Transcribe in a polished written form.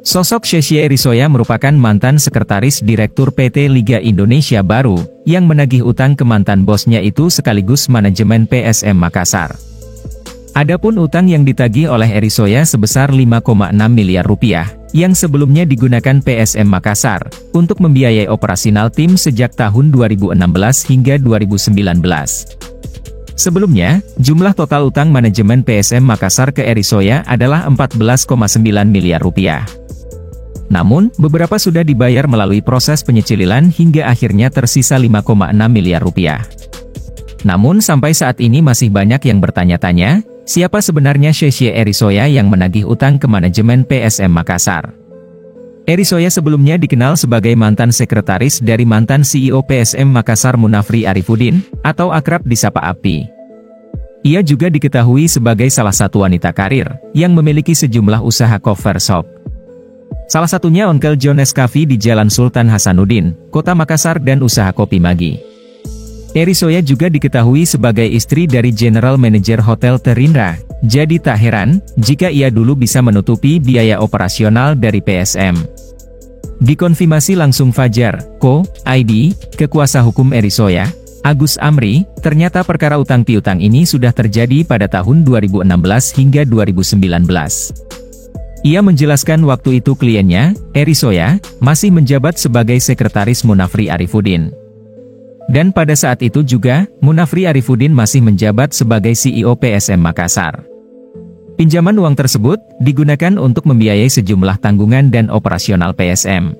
Sosok Sheikh Erisoya merupakan mantan sekretaris direktur PT Liga Indonesia Baru, yang menagih utang ke mantan bosnya itu sekaligus manajemen PSM Makassar. Adapun utang yang ditagih oleh Erisoya sebesar 5,6 miliar rupiah, yang sebelumnya digunakan PSM Makassar, untuk membiayai operasional tim sejak tahun 2016 hingga 2019. Sebelumnya, jumlah total utang manajemen PSM Makassar ke Erisoya adalah 14,9 miliar rupiah. Namun, beberapa sudah dibayar melalui proses penyicilan hingga akhirnya tersisa 5,6 miliar rupiah. Namun sampai saat ini masih banyak yang bertanya-tanya, siapa sebenarnya Sheikh Erisoya yang menagih utang ke manajemen PSM Makassar? Erisoya sebelumnya dikenal sebagai mantan sekretaris dari mantan CEO PSM Makassar Munafri Arifudin, atau akrab disapa Api. Ia juga diketahui sebagai salah satu wanita karir, yang memiliki sejumlah usaha cover shop. Salah satunya Onkel John Cafe di Jalan Sultan Hasanuddin, Kota Makassar dan usaha kopi Magi. Erisoya juga diketahui sebagai istri dari General Manager Hotel Terindra, jadi tak heran jika ia dulu bisa menutupi biaya operasional dari PSM. Dikonfirmasi langsung Fajar, Co.id, kekuasa hukum Erisoya, Agus Amri, ternyata perkara utang piutang ini sudah terjadi pada tahun 2016 hingga 2019. Ia menjelaskan waktu itu kliennya, Erisoya, masih menjabat sebagai sekretaris Munafri Arifudin. Dan pada saat itu juga, Munafri Arifudin masih menjabat sebagai CEO PSM Makassar. Pinjaman uang tersebut, digunakan untuk membiayai sejumlah tanggungan dan operasional PSM.